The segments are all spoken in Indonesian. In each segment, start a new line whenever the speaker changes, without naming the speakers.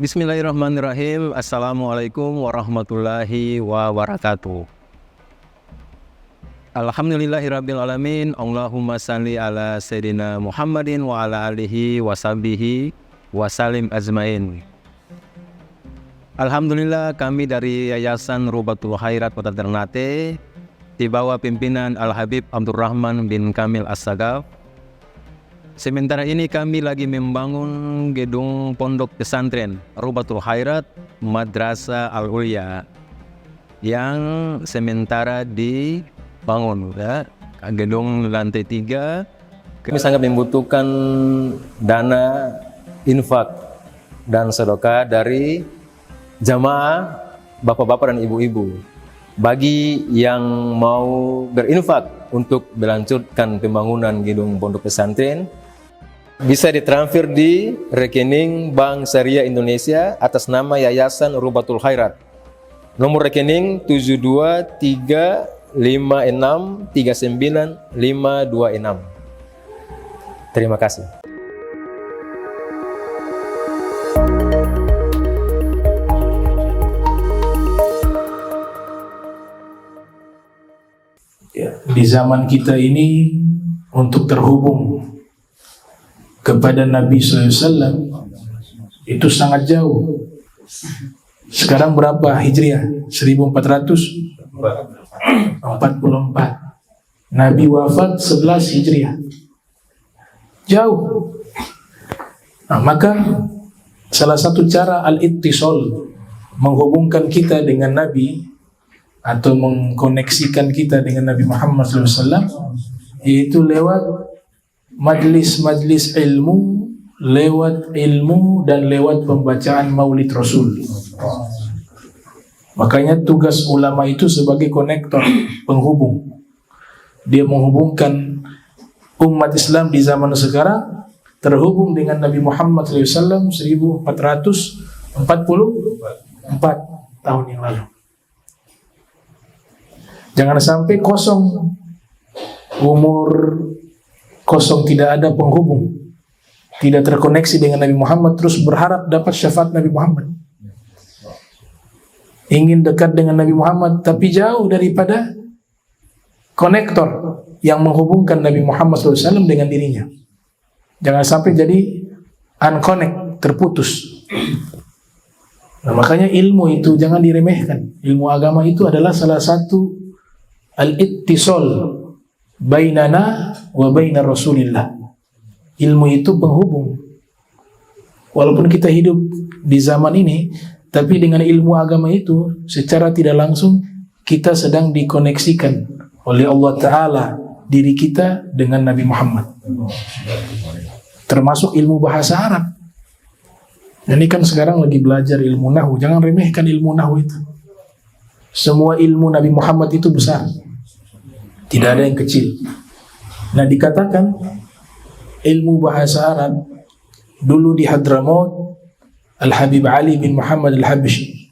Bismillahirrahmanirrahim. Assalamualaikum warahmatullahi wabarakatuh. Alhamdulillahirrabbilalamin. Allahumma salli ala Sayyidina Muhammadin wa ala alihi wa sahbihi wa salim azmain. Alhamdulillah, kami dari Yayasan Rubatul Khairat Kota Ternate di bawah pimpinan Al-Habib Abdurrahman bin Kamil As-Sagaf. Sementara ini kami lagi membangun gedung pondok pesantren Rubatul Khairat Madrasah Al-Ulya yang sementara dibangun, ya. Gedung lantai 3. Kami sangat membutuhkan dana infak dan sedekah dari jamaah bapak-bapak dan ibu-ibu. Bagi yang mau berinfak untuk melanjutkan pembangunan gedung pondok pesantren, bisa ditransfer di rekening Bank Syariah Indonesia atas nama Yayasan Rubatul Khairat. Nomor rekening 723563956. Terima kasih.
Ya, di zaman kita ini untuk terhubung kepada Nabi SAW itu sangat jauh. Sekarang berapa Hijriah? 1444. Nabi wafat 11 Hijriah. Jauh. Nah, maka salah satu cara al-ittisal, menghubungkan kita dengan Nabi atau mengkoneksikan kita dengan Nabi Muhammad SAW, yaitu lewat majlis-majlis ilmu, lewat ilmu dan lewat pembacaan Maulid Rasul. Makanya tugas ulama itu sebagai konektor, penghubung. Dia menghubungkan umat Islam di zaman sekarang terhubung dengan Nabi Muhammad SAW 1444 tahun yang lalu. Jangan sampai kosong, umur kosong, tidak ada penghubung, tidak terkoneksi dengan Nabi Muhammad, terus berharap dapat syafaat Nabi Muhammad. Ingin dekat dengan Nabi Muhammad tapi jauh daripada konektor yang menghubungkan Nabi Muhammad SAW dengan dirinya. Jangan sampai jadi unconnect, terputus. Nah, makanya ilmu itu jangan diremehkan. Ilmu agama itu adalah salah satu al-ittisal bainana wa baina Rasulillah. Ilmu itu penghubung. Walaupun kita hidup di zaman ini, tapi dengan ilmu agama itu secara tidak langsung kita sedang dikoneksikan oleh Allah Ta'ala diri kita dengan Nabi Muhammad. Termasuk ilmu bahasa Arab. Ini kan sekarang lagi belajar ilmu nahwu. Jangan remehkan ilmu nahwu itu. Semua ilmu Nabi Muhammad itu besar, tidak ada yang kecil. Nah, dikatakan ilmu bahasa Arab dulu di Hadramaut, Al-Habib Ali bin Muhammad Al-Habsyi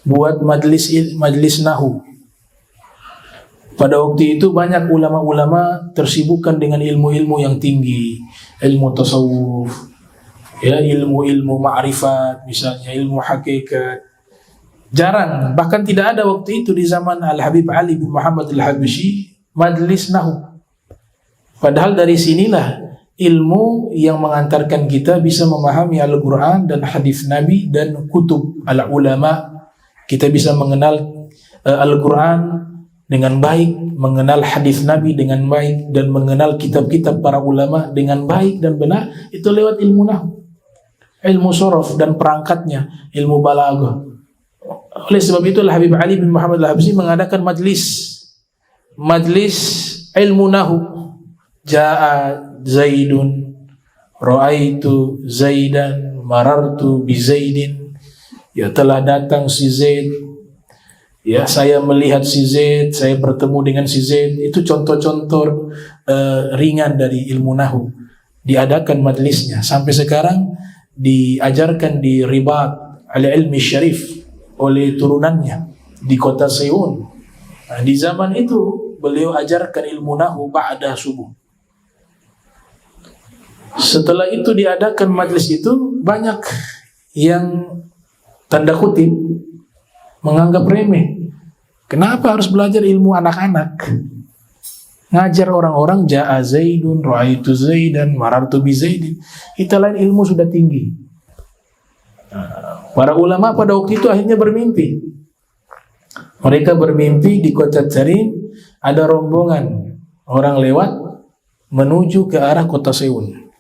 buat majlis nahu. Pada waktu itu banyak ulama-ulama tersibukkan dengan ilmu-ilmu yang tinggi, ilmu tasawuf, ya, ilmu-ilmu ma'rifat, misalnya ilmu hakikat. Jarang, bahkan tidak ada waktu itu di zaman Al-Habib Ali bin Muhammad Al-Habsyi majlis nahu. Padahal dari sinilah ilmu yang mengantarkan kita bisa memahami Al-Quran dan hadis Nabi dan kutub al-ulama. Kita bisa mengenal Al-Quran dengan baik, mengenal hadis Nabi dengan baik, dan mengenal kitab-kitab para ulama dengan baik dan benar. Itu lewat ilmu nahwu, ilmu sorof dan perangkatnya, ilmu balaghah. Oleh sebab itu Al-Habib Ali bin Muhammad Al-Habsyi mengadakan majlis ilmu nahwu. Ja'a Zaidun, ra'aitu Zaidan, marartu bi Zaidin. Ya, telah datang si Zaid. Ya, saya melihat si Zaid, saya bertemu dengan si Zaid. Itu contoh-contoh ringan dari ilmu nahwu. Diadakan majlisnya. Sampai sekarang diajarkan di Ribat Al-Ilmi Syarif oleh turunannya di kota Seoul. Nah, di zaman itu beliau ajarkan ilmu nahwu ba'da subuh. Setelah itu diadakan majlis itu, banyak yang tanda kutip menganggap remeh. Kenapa harus belajar ilmu anak-anak? Ngajar orang-orang ja'a Zaidun, ra'aitu Zaidan, marartu bi Zaidin. Kita lain ilmu sudah tinggi. Para ulama pada waktu itu akhirnya bermimpi. Mereka bermimpi di kota Tarim ada rombongan orang lewat menuju ke arah kota Seun.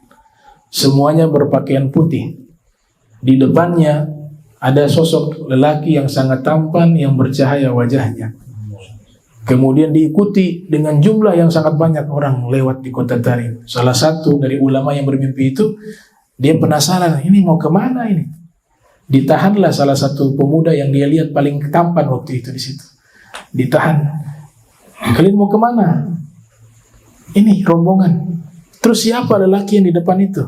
Semuanya berpakaian putih. Di depannya ada sosok lelaki yang sangat tampan yang bercahaya wajahnya. Kemudian diikuti dengan jumlah yang sangat banyak orang lewat di kota Tarim. Salah satu dari ulama yang bermimpi itu, dia penasaran, ini mau kemana ini? Ditahanlah salah satu pemuda yang dia lihat paling tampan waktu itu di situ. Ditahan. Kalian mau kemana? Ini rombongan. Terus siapa lelaki yang di depan itu?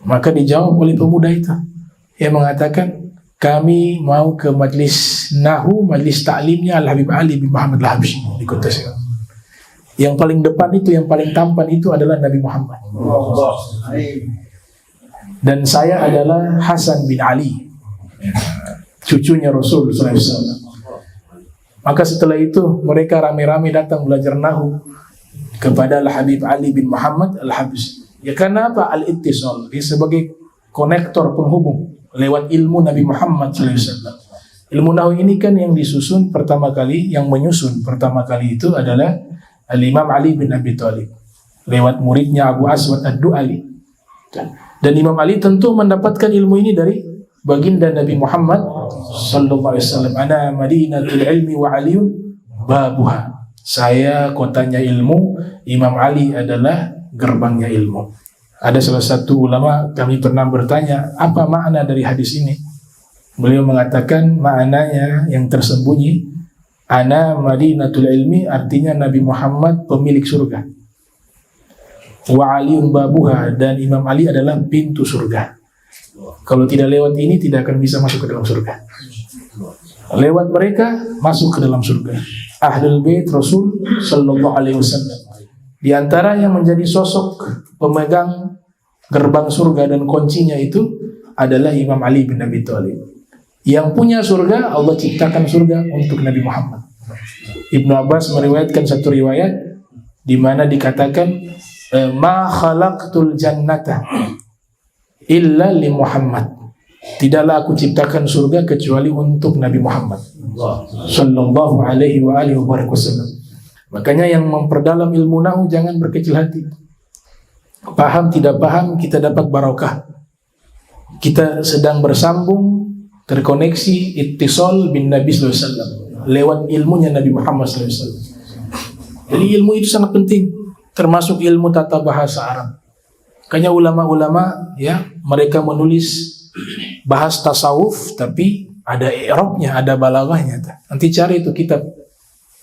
Maka dijawab oleh pemuda itu. Dia mengatakan, kami mau ke majlis nahu, majlis ta'limnya Al-Habib Ali bin Muhammad Al-Habsyi di kota Seoul. Yang paling depan itu, yang paling tampan itu adalah Nabi Muhammad. Dan saya adalah Hasan bin Ali, cucunya Rasul SAW. Maka setelah itu mereka rame-rame datang belajar nahu kepada Al-Habib Ali bin Muhammad Al-Habsyi. Ya karena apa? Al-ittisal, dia sebagai konektor penghubung lewat ilmu Nabi Muhammad SAW. Ilmu nahu ini kan yang disusun pertama kali, yang menyusun pertama kali itu adalah Al-Imam Ali bin Abi Thalib lewat muridnya Abu Aswad Ad-Du'ali. Dan Imam Ali tentu mendapatkan ilmu ini dari baginda Nabi Muhammad sallallahu alaihi wasallam. Ana madinatul ilmi wa aliyun babuha. Saya kotanya ilmu, Imam Ali adalah gerbangnya ilmu. Ada salah satu ulama, kami pernah bertanya, apa makna dari hadis ini? Beliau mengatakan maknanya yang tersembunyi, ana madinatul ilmi, artinya Nabi Muhammad pemilik surga. Wa aliyun babuha, dan Imam Ali adalah pintu surga. Kalau tidak lewat ini tidak akan bisa masuk ke dalam surga. Lewat mereka masuk ke dalam surga. Ahlul Bait Rasul sallallahu alaihi wasallam. Di antara yang menjadi sosok pemegang gerbang surga dan kuncinya itu adalah Imam Ali bin Abi Thalib. Yang punya surga, Allah ciptakan surga untuk Nabi Muhammad. Ibnu Abbas meriwayatkan satu riwayat di mana dikatakan ma khalaqtul jannata illa li Muhammad. Tidaklah aku ciptakan surga kecuali untuk Nabi Muhammad sallallahu alaihi wa alihi wasallam. Makanya yang memperdalam ilmu nahu jangan berkecil hati. Paham tidak paham kita dapat barokah. Kita sedang bersambung, terkoneksi ittisal bin Nabi sallallahu alaihi wasallam lewat ilmunya Nabi Muhammad sallallahu alaihi wasallam. Jadi ilmu itu sangat penting, termasuk ilmu tata bahasa Arab. Makanya ulama-ulama ya, mereka menulis bahas tasawuf tapi ada i'rabnya, ada balaghahnya. Nanti cari itu kitab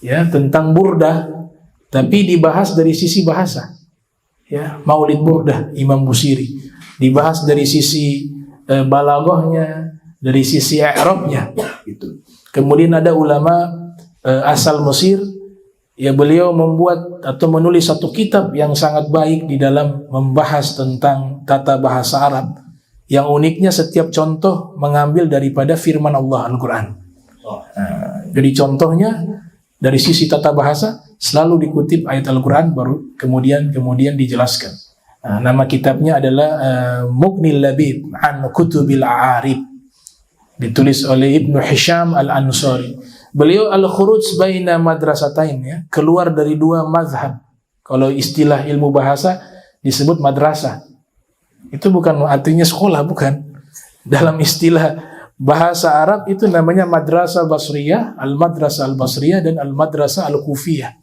ya tentang burdah tapi dibahas dari sisi bahasa. Ya, Maulid Burdah Imam Busiri dibahas dari sisi balaghahnya, dari sisi i'rabnya gitu. Kemudian ada ulama asal Mesir, ya beliau membuat atau menulis satu kitab yang sangat baik di dalam membahas tentang tata bahasa Arab. Yang uniknya setiap contoh mengambil daripada firman Allah Al-Quran. Jadi contohnya dari sisi tata bahasa selalu dikutip ayat Al-Quran baru kemudian dijelaskan. Nama kitabnya adalah Mughnil Labib an Kutubil A'arib, ditulis oleh Ibnu Hisham Al-Ansari. Beliau al-khuruj baina madrasatain, ya, keluar dari dua mazhab. Kalau istilah ilmu bahasa disebut madrasah. Itu bukan artinya sekolah, bukan. Dalam istilah bahasa Arab itu namanya madrasah basriyah, al-madrasah al-basriyah dan al-madrasah al-kufiyah.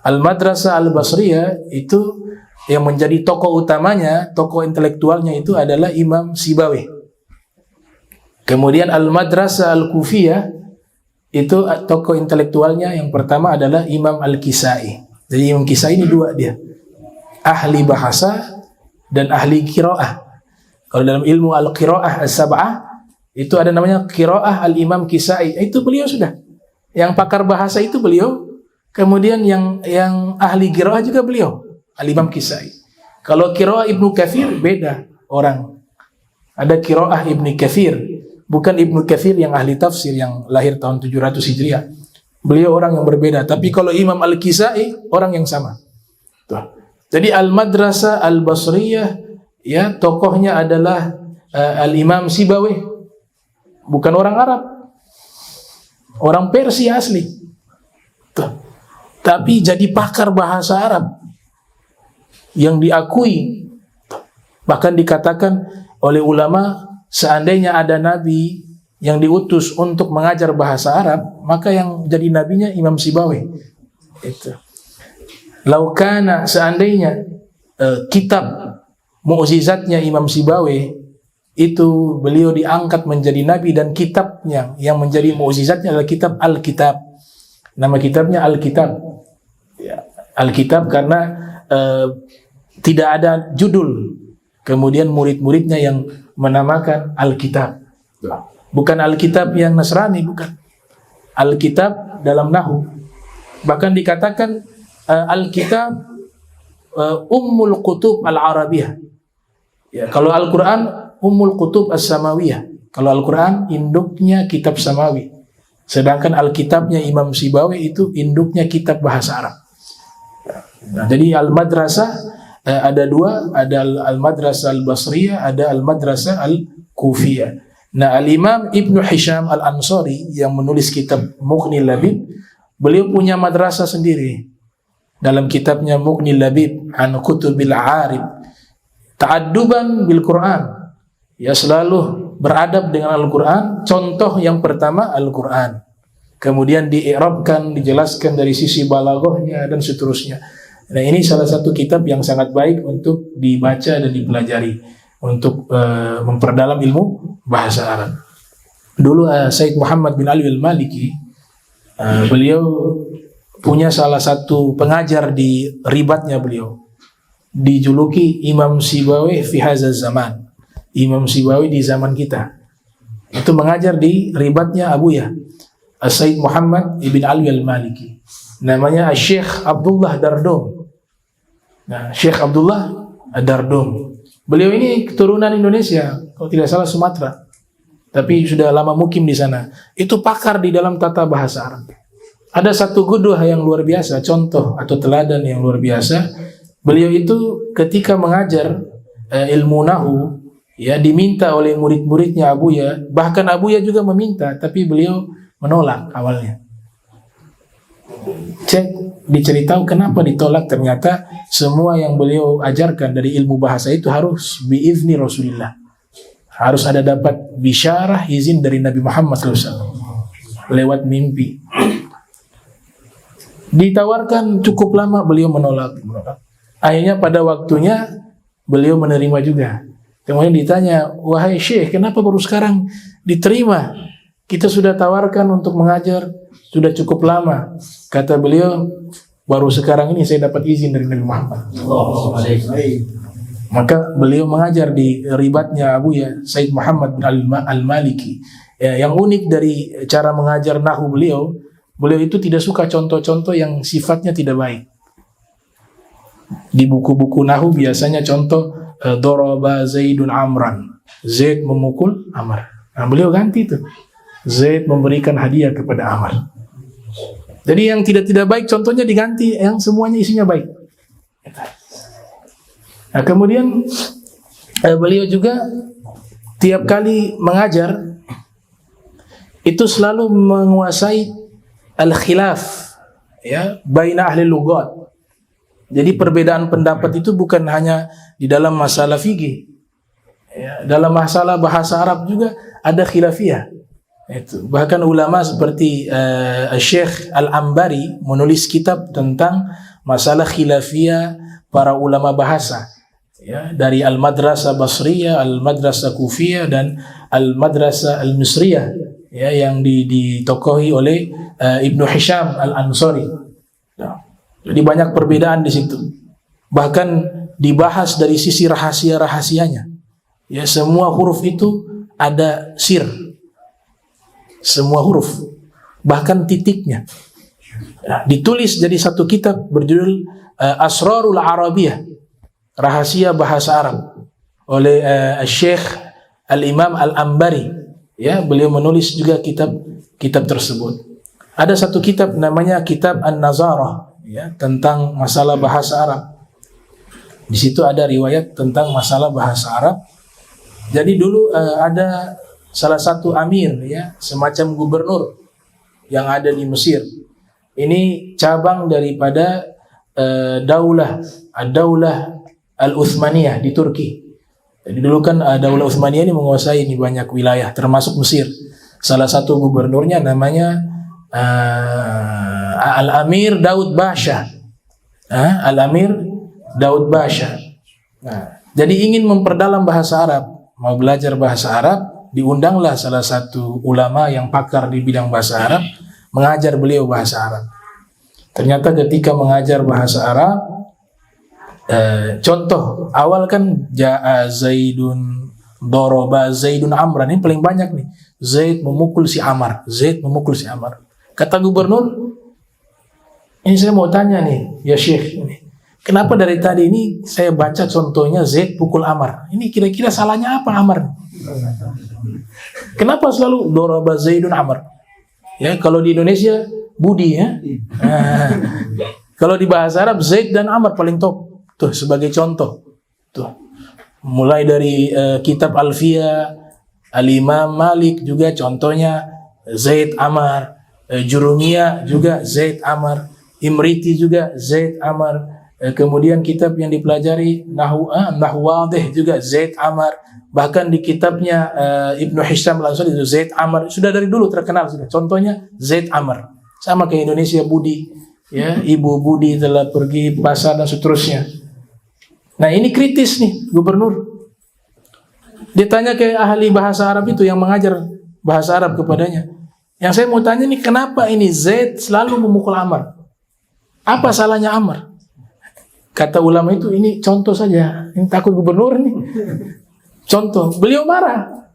Al-madrasah al-basriyah itu yang menjadi tokoh utamanya, tokoh intelektualnya itu adalah Imam Sibawi. Kemudian al-madrasah al-kufiyah itu tokoh intelektualnya yang pertama adalah Imam Al-Kisai. Jadi Imam Kisai ini dua dia, ahli bahasa dan ahli qiraah. Kalau dalam ilmu al-qiraah as-sab'ah itu ada namanya qiraah al-Imam Kisai. Itu beliau sudah. Yang pakar bahasa itu beliau. Kemudian yang ahli qiraah juga beliau, al-Imam Kisai. Kalau qiraah Ibnu Katsir beda orang. Ada qiraah Ibnu Katsir, bukan Ibnu Katsir yang ahli tafsir yang lahir tahun 700 Hijriah. Beliau orang yang berbeda, tapi kalau Imam Al-Kisai orang yang sama. Tuh. Jadi Al-Madrasah Al-Basriyah, ya, tokohnya adalah Al-Imam Sibawayh. Bukan orang Arab, orang Persia asli. Tuh. Tapi jadi pakar bahasa Arab yang diakui. Bahkan dikatakan oleh ulama, seandainya ada nabi yang diutus untuk mengajar bahasa Arab, maka yang jadi nabinya Imam Sibawayh. Itu. Laukana, seandainya kitab mukjizatnya Imam Sibawayh itu beliau diangkat menjadi nabi, dan kitabnya yang menjadi mukjizatnya adalah kitab Al-Kitab. Nama kitabnya Al-Kitab. Ya, Al-Kitab karena tidak ada judul. Kemudian murid-muridnya yang menamakan Al-Kitab. Bukan Alkitab yang Nasrani, bukan. Alkitab dalam Nahu. Bahkan dikatakan Alkitab Ummul Kutub Al-Arabiyah. Ya, kalau Al-Quran Ummul Kutub As-Samawiyah. Kalau Al-Quran induknya kitab Samawi. Sedangkan Alkitabnya Imam Sibawayh itu induknya kitab bahasa Arab. Nah, jadi Al-Madrasah ada dua, ada Al-Madrasah Al-Basriyah, ada Al-Madrasah Al-Kufiyah. Nah, Al-Imam Ibnu Hisham Al-Ansari yang menulis kitab Mughnil Labib, beliau punya madrasah sendiri. Dalam kitabnya Mughnil Labib an Kutubil Arib, ta'adduban bil Quran. Ya, selalu beradab dengan Al-Quran. Contoh yang pertama Al-Quran. Kemudian dii'rabkan, dijelaskan dari sisi balaghahnya dan seterusnya. Nah, ini salah satu kitab yang sangat baik untuk dibaca dan dipelajari untuk memperdalam ilmu bahasa Arab. Dulu Said Muhammad bin Ali Al-Maliki, beliau punya salah satu pengajar di ribatnya beliau, dijuluki Imam Sibawayh fi hadzal zaman. Imam Sibawayh di zaman kita. Itu mengajar di ribatnya Abuya, Said Muhammad ibn Ali Al-Maliki. Namanya Syekh Abdullah Dardum. Nah, Syekh Abdullah Dardum. Beliau ini keturunan Indonesia, kalau tidak salah Sumatera, tapi sudah lama mukim di sana. Itu pakar di dalam tata bahasa Arab. Ada satu qudwah yang luar biasa, contoh atau teladan yang luar biasa. Beliau itu ketika mengajar ilmu nahu, ya, diminta oleh murid-muridnya Abuya, bahkan Abuya juga meminta, tapi beliau menolak awalnya. Diceritakan kenapa ditolak, ternyata semua yang beliau ajarkan dari ilmu bahasa itu harus biizni Rasulullah, harus ada dapat bisyarah, izin dari Nabi Muhammad SAW lewat mimpi. Ditawarkan cukup lama, beliau menolak. Akhirnya pada waktunya beliau menerima juga. Kemudian ditanya, wahai Syekh, kenapa baru sekarang diterima? Kita sudah tawarkan untuk mengajar sudah cukup lama. Kata beliau, baru sekarang ini saya dapat izin dari Nabi Muhammad. Maka beliau mengajar di ribatnya Abuya, Said Muhammad bin Al-Maliki. Ya, yang unik dari cara mengajar nahu beliau itu tidak suka contoh-contoh yang sifatnya tidak baik. Di buku-buku nahu biasanya contoh Doraba Zaidun Amran, Zaid memukul Amr. Nah, beliau ganti itu, Zaid memberikan hadiah kepada Amr. Jadi yang tidak baik contohnya diganti, yang semuanya isinya baik. Nah, kemudian beliau juga tiap kali mengajar itu selalu menguasai al-khilaf, ya, baina ahli lughat. Jadi perbedaan pendapat itu bukan hanya di dalam masalah fikih, ya, dalam masalah bahasa Arab juga ada khilafiyah. Itu. Bahkan ulama seperti Syekh Al-Ambari menulis kitab tentang masalah khilafiyah para ulama bahasa, ya, dari Al-Madrasah Basriyah, Al-Madrasah Kufiyah, dan Al-Madrasah Al-Misriyah, ya, yang ditokohi oleh Ibnu Hisham Al-Ansari. Ya. Jadi banyak perbedaan di situ. Bahkan dibahas dari sisi rahasia-rahasianya. Ya, semua huruf itu ada sir. Semua huruf, bahkan titiknya. Ya, ditulis jadi satu kitab berjudul Asrarul Arabiyah, rahasia bahasa Arab, oleh Syekh Al-Imam Al-Ambari, ya, beliau menulis juga kitab tersebut. Ada satu kitab namanya Kitab An-Nazarah, ya, tentang masalah bahasa Arab. Di situ ada riwayat tentang masalah bahasa Arab. Jadi dulu ada salah satu amir, ya, semacam gubernur yang ada di Mesir. Ini cabang daripada Daulah Al-Uthmaniyah di Turki. Jadi dulu kan Daulah Uthmaniyah ini menguasai ini banyak wilayah termasuk Mesir. Salah satu gubernurnya namanya Al-Amir Daud Basha. Al-Amir Daud Basha. Nah, jadi ingin memperdalam bahasa Arab, mau belajar bahasa Arab, diundanglah salah satu ulama yang pakar di bidang bahasa Arab mengajar beliau bahasa Arab. Ternyata ketika mengajar bahasa Arab, contoh awal kan ja'a Zaidun doroba Zaidun Amran, ini paling banyak nih. Zaid memukul si Amar, Zaid memukul si Amar. Kata gubernur, ini saya mau tanya nih, ya Syekh, ini kenapa dari tadi ini saya baca contohnya Zaid pukul Amar? Ini kira-kira salahnya apa Amar? Kenapa selalu doroba Zaidun Amar? Ya, kalau di Indonesia Budi, ya. Kalau di bahasa Arab Zaid dan Amr paling top. Tuh sebagai contoh. Tuh. Mulai dari kitab Alfiyah, Al-Imam Malik juga contohnya Zaid Amr, Jurumiyah juga Zaid Amr, Imriti juga Zaid Amr. Kemudian kitab yang dipelajari Nahwu Wadih juga Zaid Amr. Bahkan di kitabnya Ibnu Hisham langsung itu Zaid Amr. Sudah dari dulu terkenal sudah. Contohnya Zaid Amr. Sama ke Indonesia Budi, ya, Ibu Budi telah pergi pasar dan seterusnya. Nah, ini kritis nih gubernur. Dia tanya ke ahli bahasa Arab itu yang mengajar bahasa Arab kepadanya. Yang saya mau tanya nih, kenapa ini Zaid selalu memukul Amr? Apa salahnya Amr? Kata ulama itu, ini contoh saja. Ini takut gubernur nih. Contoh, beliau marah.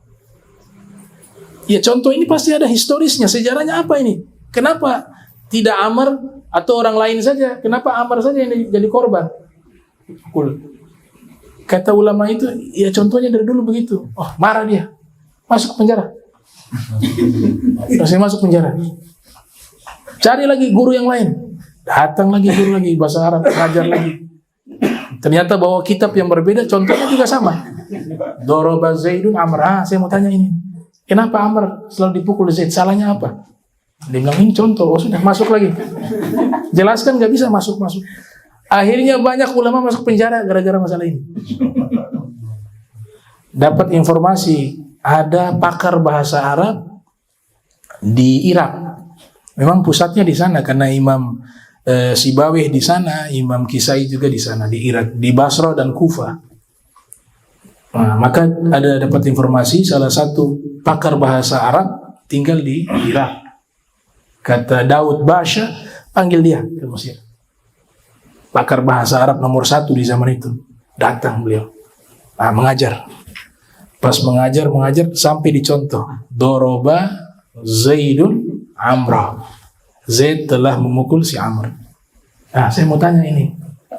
Ya, contoh ini pasti ada historisnya, sejarahnya apa ini? Kenapa tidak Amr atau orang lain saja? Kenapa Amr saja yang jadi korban? Kata ulama itu, ya contohnya dari dulu begitu. Oh, marah dia. Masuk penjara. Saya masuk penjara. Cari lagi guru yang lain. Datang lagi guru lagi bahasa Arab, ngajar lagi. Ternyata bawa kitab yang berbeda, contohnya juga sama. Doroba Zaidun Amr. Saya mau tanya ini. Kenapa Amr selalu dipukul Zaid? Salahnya apa? Dia bilang ini contoh. Oh sudah, masuk lagi. Jelaskan nggak bisa masuk. Akhirnya banyak ulama masuk penjara gara-gara masalah ini. Dapat informasi ada pakar bahasa Arab di Irak. Memang pusatnya di sana karena Imam Sibawih di sana, Imam Kisai juga di sana di Irak, di Basra dan Kufa. Nah, maka ada dapat informasi salah satu pakar bahasa Arab tinggal di Irak. Kata Daud Basha, panggil dia ke Mesir. Pakar bahasa Arab nomor 1 di zaman itu. Datang beliau. Nah, mengajar. Pas mengajar sampai dicontoh. Doroba Zaidun Amr. Zaid telah memukul si Amr. Nah, saya mau tanya ini.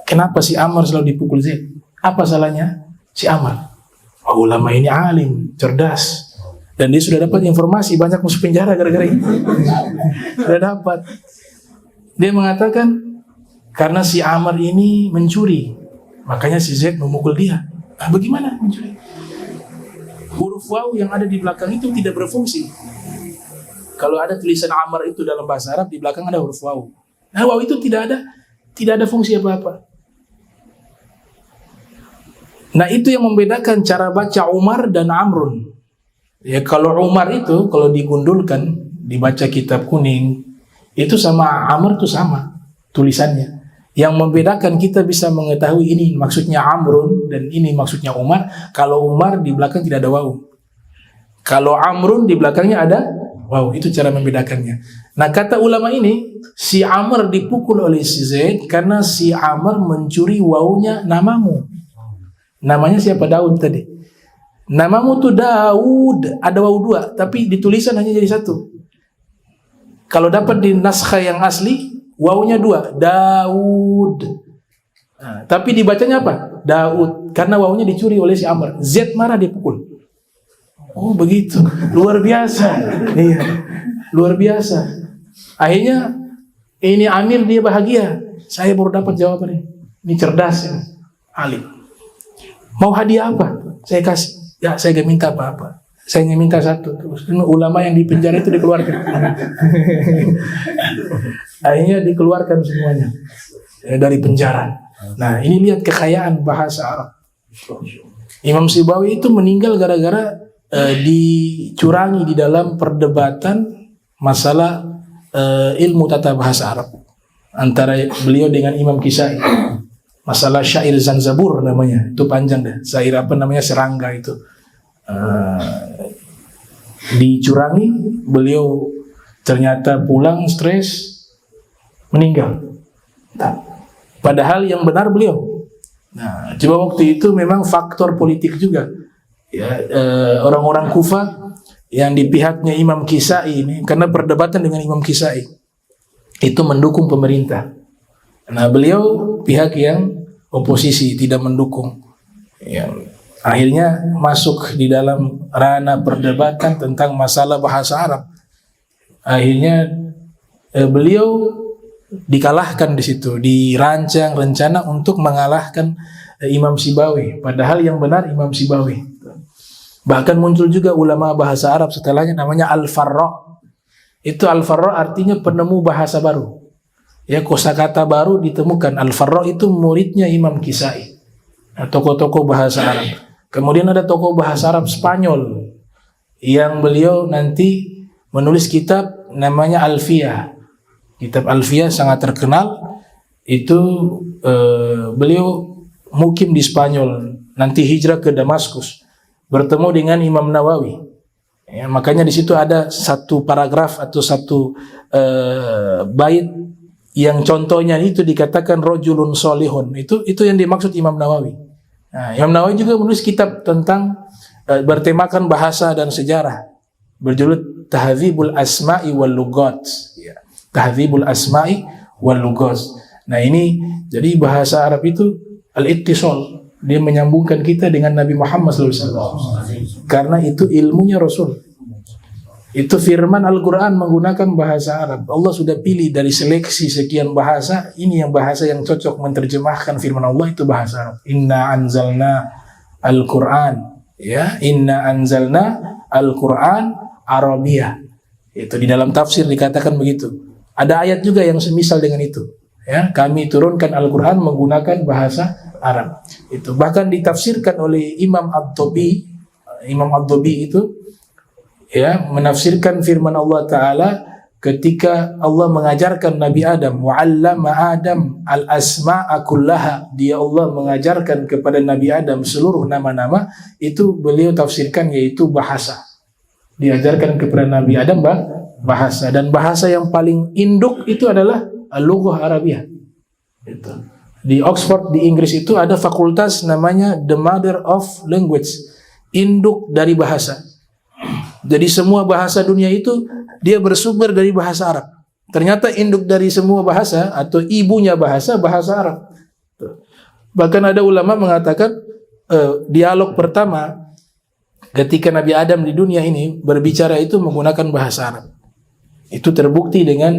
Kenapa si Amr selalu dipukul Zaid? Apa salahnya si Amr? Oh, ulama ini alim, cerdas. Dan dia sudah dapat informasi banyak masuk penjara gara-gara ini. Sudah dapat. Dia mengatakan karena si Amr ini mencuri, makanya si Zaid memukul dia. Nah, bagaimana mencuri? Huruf waw yang ada di belakang itu tidak berfungsi. Kalau ada tulisan Amr itu dalam bahasa Arab, di belakang ada huruf waw. Nah, waw itu tidak ada fungsi apa-apa. Nah, itu yang membedakan cara baca Umar dan Amrun. Ya, kalau Umar itu kalau digundulkan dibaca kitab kuning itu sama Amr itu sama tulisannya. Yang membedakan kita bisa mengetahui ini maksudnya Amrun dan ini maksudnya Umar. Kalau Umar di belakang tidak ada waw. Kalau Amrun di belakangnya ada waw. Itu cara membedakannya. Nah, kata ulama ini si Amr dipukul oleh si Zaid karena si Amr mencuri wawnya namamu. Namanya siapa? Daud tadi. Namamu tuh Daud, ada waw 2, tapi ditulisan hanya jadi 1. Kalau dapat di naskah yang asli, wawnya 2, Daud. Nah, tapi dibacanya apa? Daud, karena wawnya dicuri oleh si Amr. Z marah dipukul. Oh begitu, luar biasa. Iya, luar biasa. Akhirnya ini Amir dia bahagia. Saya baru dapat jawaban ini. Ini cerdas ya, alim. Mau hadiah apa? Saya kasih. Ya saya gak minta apa-apa. Saya hanya minta satu. Terus ulama yang di penjara itu dikeluarkan. Akhirnya dikeluarkan semuanya dari penjara. Nah ini lihat kekayaan bahasa Arab. Imam Sibawi itu meninggal gara-gara dicurangi di dalam perdebatan masalah ilmu tata bahasa Arab antara beliau dengan Imam Kisai. Masalah syair Zanzabur namanya, itu panjang deh. Syair apa namanya, serangga itu. Dicurangi, beliau ternyata pulang stres, meninggal. Nah, padahal yang benar beliau. Nah, coba waktu itu memang faktor politik juga. Ya, orang-orang Kufah yang di pihaknya Imam Kisai ini, karena perdebatan dengan Imam Kisai itu mendukung pemerintah. Nah, beliau pihak yang oposisi, tidak mendukung. Ya, akhirnya masuk di dalam ranah perdebatan tentang masalah bahasa Arab. Akhirnya beliau dikalahkan di situ, dirancang rencana untuk mengalahkan Imam Sibawi. Padahal yang benar Imam Sibawi. Bahkan muncul juga ulama bahasa Arab setelahnya namanya Al-Farra. Itu Al-Farra artinya penemu bahasa baru. Ya, kosakata baru ditemukan. Al-Farra itu muridnya Imam Kisai. Nah, tokoh-tokoh bahasa Arab. Kemudian ada tokoh bahasa Arab Spanyol yang beliau nanti menulis kitab namanya Alfiyah. Kitab Alfiyah sangat terkenal. Itu beliau mukim di Spanyol, nanti hijrah ke Damaskus, bertemu dengan Imam Nawawi. Ya, makanya di situ ada satu paragraf atau satu bait yang contohnya itu dikatakan rojulun solihun. Itu yang dimaksud Imam Nawawi. Nah, Imam Nawawi juga menulis kitab tentang bertemakan bahasa dan sejarah, berjudul Tahdzibul Asma'i wal Lugat. Ya, Tahdzibul Asma'i wal Lugat. Nah ini jadi bahasa Arab itu al-ittisal, dia menyambungkan kita dengan Nabi Muhammad SAW. Karena itu ilmunya Rasul. Itu firman Al-Quran menggunakan bahasa Arab. Allah sudah pilih dari seleksi sekian bahasa, ini yang bahasa yang cocok menerjemahkan firman Allah itu bahasa Arab. Inna anzalna Al-Quran, ya, Inna anzalna Al-Quran Arabiyah. Itu di dalam tafsir dikatakan begitu. Ada ayat juga yang semisal dengan itu. Ya, kami turunkan Al-Quran menggunakan bahasa Arab. Itu bahkan ditafsirkan oleh Imam Ad-Dhabi. Imam Ad-Dhabi itu ya menafsirkan firman Allah Ta'ala ketika Allah mengajarkan Nabi Adam, wa'allama Adam al-asma'a kullaha, dia Allah mengajarkan kepada Nabi Adam seluruh nama-nama, itu beliau tafsirkan yaitu bahasa. Diajarkan kepada Nabi Adam bahasa, dan bahasa yang paling induk itu adalah al-lughah Arabiyah. Itu. Di Oxford di Inggris itu ada fakultas namanya The Mother of Language, induk dari bahasa. Jadi semua bahasa dunia itu dia bersumber dari bahasa Arab. Ternyata induk dari semua bahasa atau ibunya bahasa Arab. Bahkan ada ulama mengatakan dialog pertama ketika Nabi Adam di dunia ini berbicara itu menggunakan bahasa Arab. Itu terbukti dengan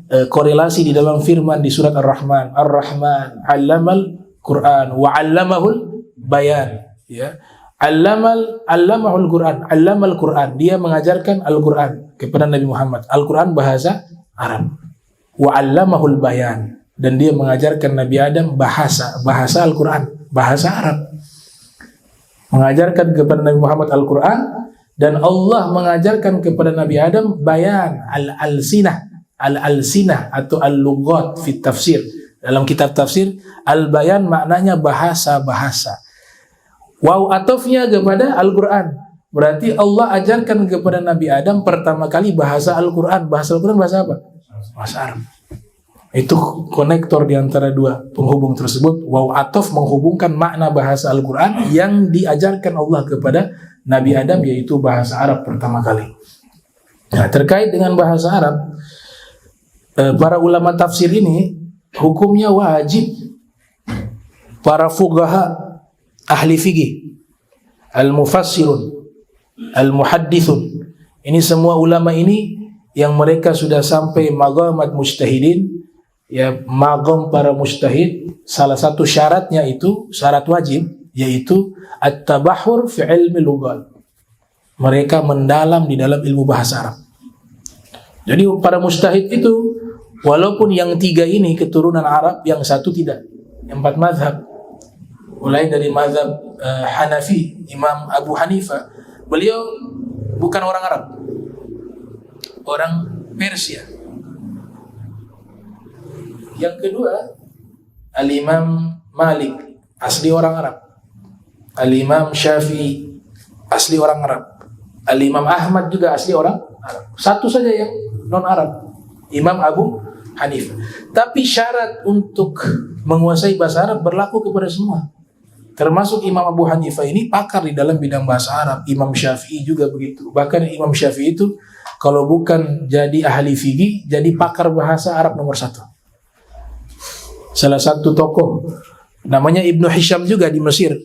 korelasi di dalam firman di surat Ar-Rahman. Ar-Rahman 'allamal Qur'an wa 'allamahul bayan. Ya. Allamahul Quran, allamal Quran, dia mengajarkan Al-Quran kepada Nabi Muhammad. Al-Quran bahasa Arab. Wa allamahul bayan, dan dia mengajarkan Nabi Adam bahasa Al-Quran, bahasa Arab. Mengajarkan kepada Nabi Muhammad Al-Quran, dan Allah mengajarkan kepada Nabi Adam bayan al-alsinah atau al-lughat fit tafsir. Dalam kitab tafsir, al-bayan maknanya bahasa-bahasa. Waw atofnya kepada Al-Quran. Berarti Allah ajarkan kepada Nabi Adam pertama kali bahasa Al-Quran. Bahasa Al-Quran bahasa apa? Bahasa Arab. Itu konektor di antara dua penghubung tersebut. Waw atof menghubungkan makna bahasa Al-Quran yang diajarkan Allah kepada Nabi Adam, yaitu bahasa Arab pertama kali. Nah, terkait dengan bahasa Arab, para ulama tafsir ini hukumnya wajib. Para fuqaha, ahli fikih, al-mufassirun, al-muhaddithun. Ini semua ulama ini yang mereka sudah sampai maqamat mujtahidin, ya maqam para mujtahid. Salah satu syaratnya itu syarat wajib, yaitu at-tabahhur fi ilmi lughat. Mereka mendalam di dalam ilmu bahasa Arab. Jadi para mujtahid itu walaupun yang tiga ini keturunan Arab, yang satu tidak. Yang 4 mazhab, mulai dari mazhab Hanafi, Imam Abu Hanifah, beliau bukan orang Arab, orang Persia. Yang kedua, Al-Imam Malik, asli orang Arab. Al-Imam Syafi'i, asli orang Arab. Al-Imam Ahmad juga asli orang Arab. Satu saja yang non-Arab, Imam Abu Hanifah. Tapi syarat untuk menguasai bahasa Arab berlaku kepada semua. Termasuk Imam Abu Hanifah ini pakar di dalam bidang bahasa Arab. Imam Syafi'i juga begitu. Bahkan Imam Syafi'i itu kalau bukan jadi ahli fikih, jadi pakar bahasa Arab nomor 1. Salah satu tokoh namanya Ibnu Hisham juga di Mesir.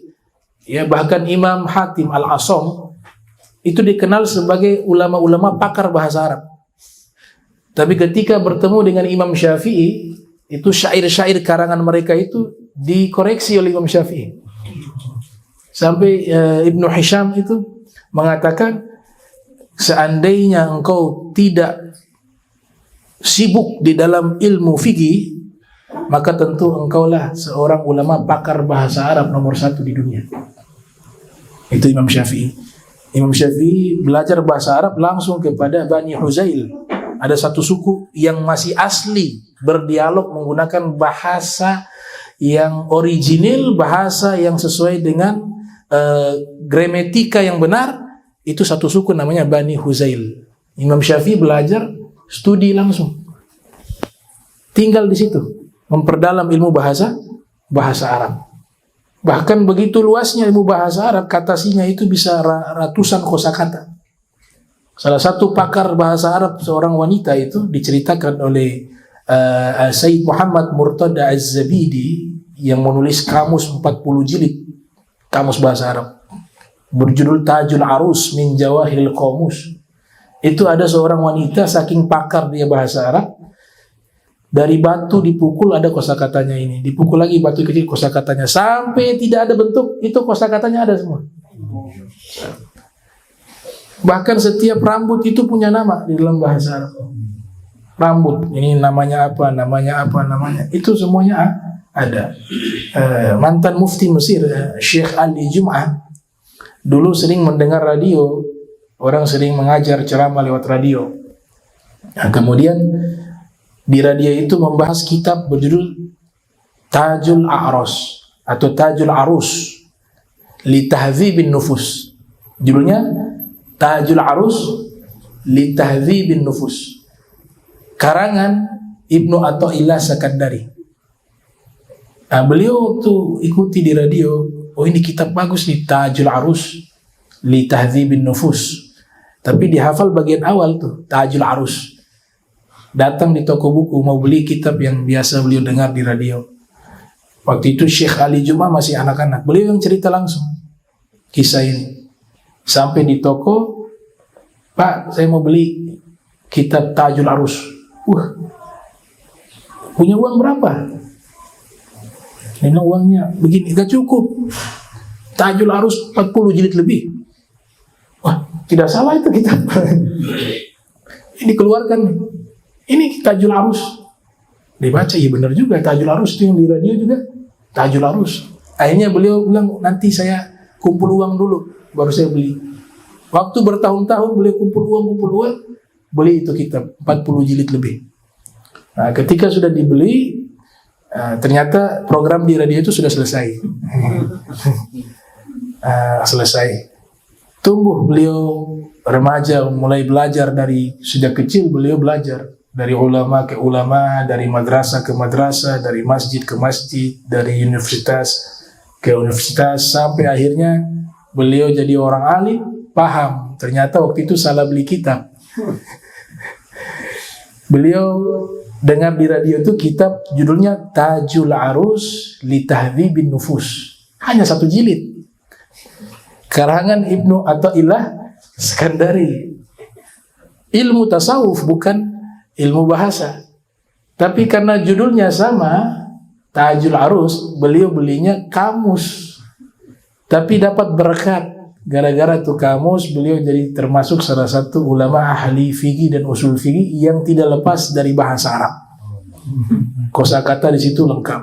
Ya, bahkan Imam Hatim Al-Asam itu dikenal sebagai ulama-ulama pakar bahasa Arab. Tapi ketika bertemu dengan Imam Syafi'i, itu syair-syair karangan mereka itu dikoreksi oleh Imam Syafi'i. Sampai Ibnu Hisham itu mengatakan, seandainya engkau tidak sibuk di dalam ilmu fikih, maka tentu engkaulah seorang ulama pakar bahasa Arab nomor 1 di dunia. Itu Imam Syafi'i. Imam Syafi'i belajar bahasa Arab langsung kepada Bani Huzail. Ada satu suku yang masih asli berdialog menggunakan bahasa yang original, bahasa yang sesuai dengan gramatika yang benar. Itu satu suku namanya Bani Huzail. Imam Syafi'i belajar studi langsung, tinggal di situ, memperdalam ilmu bahasa Arab. Bahkan begitu luasnya ilmu bahasa Arab, katasinya itu bisa ratusan kosakata. Salah satu pakar bahasa Arab, seorang wanita itu diceritakan oleh Sayyid Muhammad Murtada Az-Zabidi yang menulis kamus 40 jilid, kamus bahasa Arab, berjudul Tajul Arus min Jawahiril Qamus. Itu ada seorang wanita saking pakar dia bahasa Arab, dari batu dipukul ada kosakatanya ini, dipukul lagi batu kecil kosakatanya, sampai tidak ada bentuk, itu kosakatanya ada semua. Bahkan setiap rambut itu punya nama di dalam bahasa Arab. Rambut ini namanya apa, itu semuanya ada. Mantan mufti Mesir, Syekh Ali Jum'ah, dulu sering mendengar radio, orang sering mengajar ceramah lewat radio. Nah, kemudian di radio itu membahas kitab berjudul Tajul A'ros atau Tajul Arus li Tahdzibin Nufus. Judulnya Tajul Arus li Tahdzibin Nufus, karangan Ibnu Athaillah Sakandari. Nah, beliau tuh ikuti di radio, oh ini kitab bagus nih, Tajul Arus li Tahdzibin Nufus. Tapi dihafal bagian awal tuh, Tajul Arus. Datang di toko buku mau beli kitab yang biasa beliau dengar di radio. Waktu itu Syekh Ali Jum'ah masih anak-anak. Beliau yang cerita langsung kisah ini. Sampai di toko, Pak, saya mau beli kitab Tajul Arus. Punya uang berapa? Ini uangnya begini, gak cukup. Tajul Arus 40 jilid lebih. Wah, tidak salah itu kitab. Ini dikeluarkan nih. Ini Tajul Arus. Dibaca, iya benar juga, Tajul Arus itu yang di radio juga Tajul Arus. Akhirnya beliau bilang, nanti saya kumpul uang dulu baru saya beli. Waktu bertahun-tahun beliau kumpul uang, beli itu kitab 40 jilid lebih. Nah, ketika sudah dibeli, ternyata program di radio itu sudah selesai. Selesai. Tumbuh beliau remaja, mulai belajar dari sudah kecil. Beliau belajar dari ulama ke ulama, dari madrasah ke madrasah, dari masjid ke masjid, dari universitas ke universitas, sampai akhirnya beliau jadi orang alim, paham. Ternyata waktu itu salah beli kitab. Beliau dengar di radio itu kitab judulnya Tajul Arus li Tahdzibin Nufus. Hanya 1 jilid. Karangan Ibnu Athaillah Skandari. Ilmu tasawuf bukan ilmu bahasa. Tapi karena judulnya sama, Tajul Arus, beliau belinya kamus. Tapi dapat berkat. Gara-gara tuh kamus, beliau jadi termasuk salah satu ulama ahli fikih dan usul fikih yang tidak lepas dari bahasa Arab. Kosakata di situ lengkap.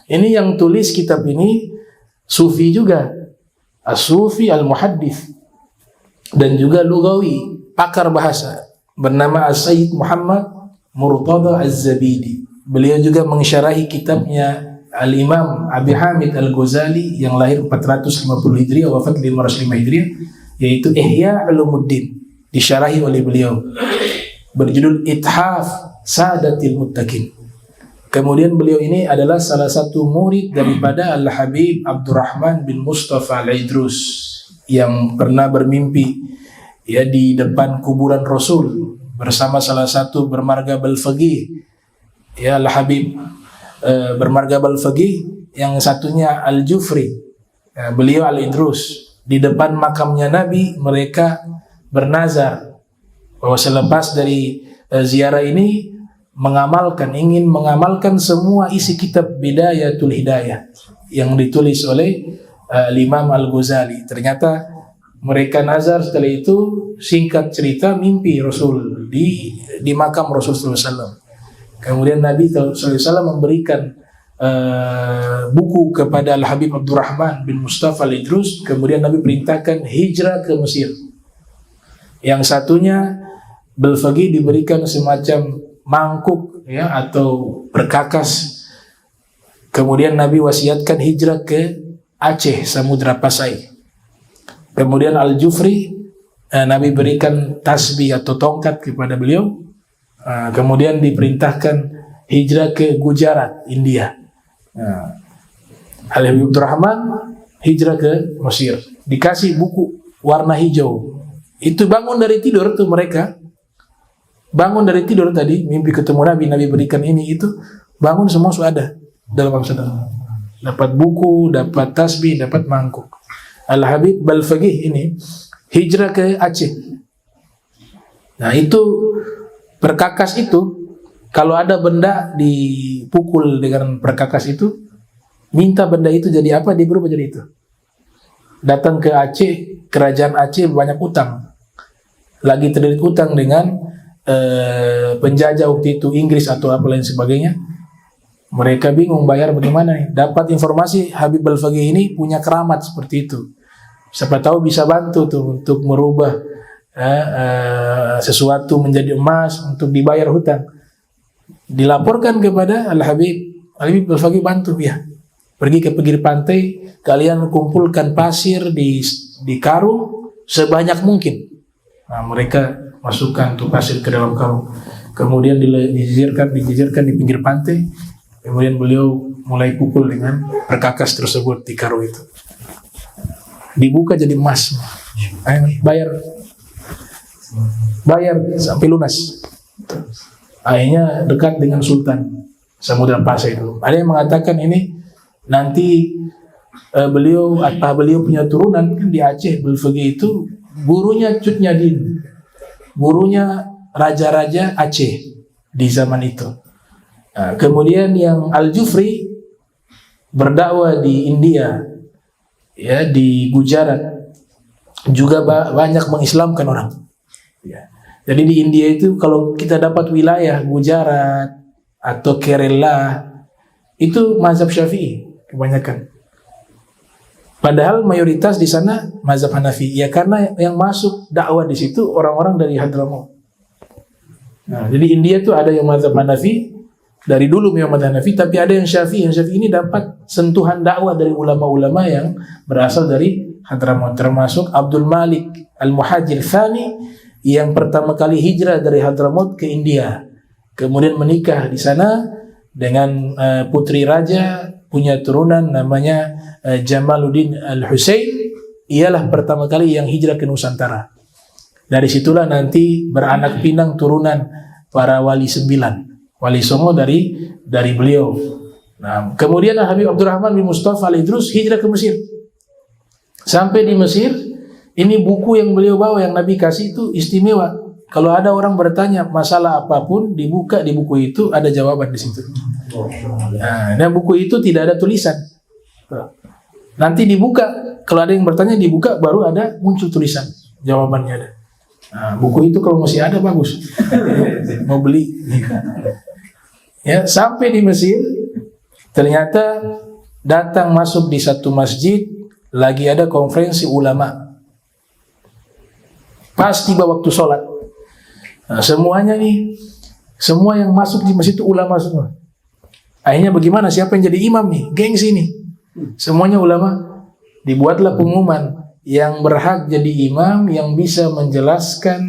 Ini yang tulis kitab ini Sufi juga, As-Sufi Al-Muhaddith, dan juga lugawi, pakar bahasa, bernama As-Sayyid Muhammad Murtada Az-Zabidi. Beliau juga mensyarahi kitabnya Al-Imam Abi Hamid Al-Ghazali yang lahir 450 Hijriah, wafat 505 Hijriah, yaitu Ihya Ulumuddin, disyarahi oleh beliau, berjudul Ithaf Sadatil Muttaqin. Kemudian beliau ini adalah salah satu murid daripada Al-Habib Abdurrahman bin Mustafa Al-Idrus yang pernah bermimpi ya di depan kuburan Rasul bersama salah satu bermargab al-faqih ya Al-Habib bermargab al-faqih, yang satunya Al-Jufri. Beliau Al-Idrus di depan makamnya Nabi, mereka bernazar bahwa selepas dari ziarah ini ingin mengamalkan semua isi kitab Bidayatul Hidayah yang ditulis oleh Imam Al-Ghazali. Ternyata mereka nazar, setelah itu singkat cerita mimpi Rasul di makam Rasul SAW. Kemudian Nabi SAW memberikan buku kepada Al-Habib Abdurrahman bin Mustafa Al-Idrus. Kemudian Nabi perintahkan hijrah ke Mesir. Yang satunya Belfagi diberikan semacam mangkuk ya atau perkakas. Kemudian Nabi wasiatkan hijrah ke Aceh, Samudra Pasai. Kemudian Al-Jufri Nabi berikan tasbih atau tongkat kepada beliau. Kemudian diperintahkan hijrah ke Gujarat, India. Al-Habib Abdurrahman hijrah ke Mesir, dikasih buku warna hijau. Itu bangun dari tidur tuh mereka. Bangun dari tidur tadi, mimpi ketemu Nabi, Nabi berikan ini itu, bangun semua sudah ada dalam saudara. Dapat buku, dapat tasbih, dapat mangkuk. Al-Habib Balfaqih ini hijrah ke Aceh. Nah itu perkakas itu, kalau ada benda dipukul dengan perkakas itu, minta benda itu jadi apa, dia berubah jadi itu. Datang ke Aceh, kerajaan Aceh banyak utang, lagi terlilit utang dengan penjajah waktu itu, Inggris atau apa lain sebagainya. Mereka bingung bayar bagaimana nih. Dapat informasi Habib Al-Faqih ini punya keramat seperti itu. Siapa tahu bisa bantu tuh untuk merubah sesuatu menjadi emas untuk dibayar hutang. Dilaporkan kepada Al-Habib. Al-Habib Al-Faqih bantu ya. Pergi ke pinggir pantai, kalian kumpulkan pasir di karung sebanyak mungkin. Nah, mereka masukkan tuh pasir ke dalam karung, kemudian dijijirkan di pinggir pantai. Kemudian beliau mulai pukul dengan perkakas tersebut di karung itu, dibuka jadi emas. Bayar sampai lunas. Akhirnya dekat dengan Sultan Samudra Pasai itu. Ada yang mengatakan ini nanti beliau punya turunan kan di Aceh. Belfagi itu gurunya Cut Nyadin, gurunya raja-raja Aceh di zaman itu. Nah, kemudian yang Al-Jufri berdakwah di India, ya di Gujarat, juga banyak mengislamkan orang. Ya. Jadi di India itu kalau kita dapat wilayah Gujarat atau Kerala itu mazhab Syafi'i kebanyakan. Padahal mayoritas di sana mazhab Hanafi. Ya karena yang masuk dakwah di situ orang-orang dari Hadramaut. Nah, jadi India itu ada yang mazhab Hanafi dari dulu memang mazhab Hanafi, tapi ada yang Syafi'i. Yang Syafi'i ini dapat sentuhan dakwah dari ulama-ulama yang berasal dari Hadramaut, termasuk Abdul Malik Al-Muhajir Thani yang pertama kali hijrah dari Hadramaut ke India. Kemudian menikah di sana dengan putri raja, punya turunan namanya Jamaluddin Al-Husain. Ialah pertama kali yang hijrah ke Nusantara. Dari situlah nanti beranak pinang turunan para wali 9, wali songo dari beliau. Nah, kemudian Habib Abdurrahman bin Mustafa Al-Idrus hijrah ke Mesir. Sampai di Mesir Ini buku yang beliau bawa, yang Nabi kasih itu istimewa. Kalau ada orang bertanya masalah apapun, dibuka di buku itu ada jawaban di situ. Nah, buku itu tidak ada tulisan. Nanti dibuka, kalau ada yang bertanya dibuka, baru ada muncul tulisan, jawabannya ada. Nah, buku itu kalau masih ada bagus, mau beli. Ya, sampai di Mesir, ternyata datang masuk di satu masjid, lagi ada konferensi ulama. Pas tiba waktu sholat, nah, semuanya nih, semua yang masuk di masjid itu ulama semua. Akhirnya bagaimana? Siapa yang jadi imam nih? Gengsi nih. Semuanya ulama. Dibuatlah pengumuman yang berhak jadi imam yang bisa menjelaskan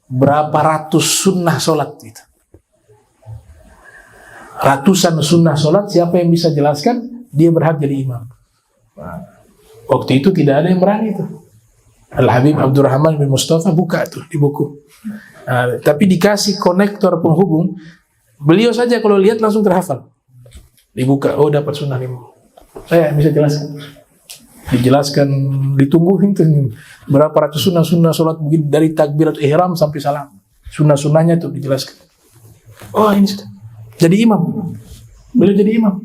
berapa ratus sunnah sholat itu. Ratusan sunnah sholat, siapa yang bisa jelaskan, dia berhak jadi imam. Nah, waktu itu tidak ada yang berani itu. Al-Habib Abdurrahman bin Mustafa buka tuh di buku. Nah, tapi dikasih konektor penghubung, beliau saja kalau lihat langsung terhafal. Dibuka, oh dapat sunnah nih. Saya bisa jelaskan. Dijelaskan, ditungguin tuh berapa ratus sunnah sholat begini, dari takbiratul ihram sampai salam. Sunnah-sunnahnya tuh dijelaskan. Oh ini sudah. Jadi imam. Beliau jadi imam.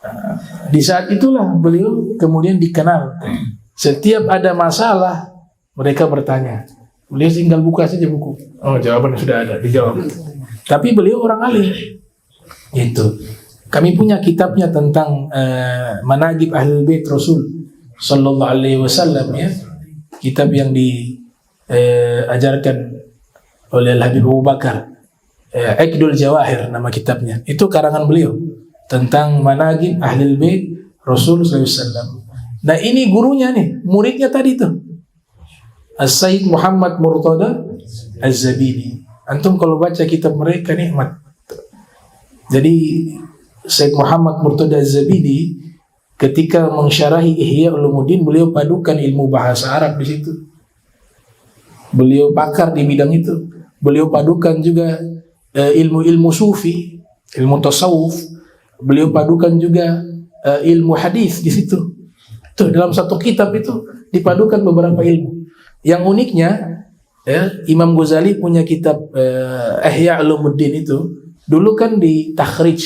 Nah, di saat itulah beliau kemudian dikenal. Setiap ada masalah, mereka bertanya. Beliau tinggal buka saja buku. Oh, jawabannya sudah ada, dijawab. Tapi beliau orang alim. Itu. Kami punya kitabnya tentang Manaqib Ahlul Bait Rasul sallallahu alaihi wasallam, ya. Kitab yang diajarkan oleh Al-Habib Abu Bakar. Iqdul Jawahir nama kitabnya. Itu karangan beliau tentang Manaqib Ahlul Bait Rasul sallallahu alaihi wasallam. Nah, ini gurunya nih, muridnya tadi tuh. As-Sayyid Muhammad Murtada Az-Zabidi. Antum kalau baca kitab mereka nikmat. Jadi Sayyid Muhammad Murtada Az-Zabidi ketika mensyarahi Ihya Ulumuddin, beliau padukan ilmu bahasa Arab di situ. Beliau pakar di bidang itu. Beliau padukan juga ilmu-ilmu sufi, ilmu tasawuf. Beliau padukan juga ilmu hadis di situ. Tuh, dalam satu kitab itu dipadukan beberapa ilmu. Yang uniknya, ya, Imam Ghazali punya kitab Ihya Ulumuddin itu. Dulu kan di takhrij,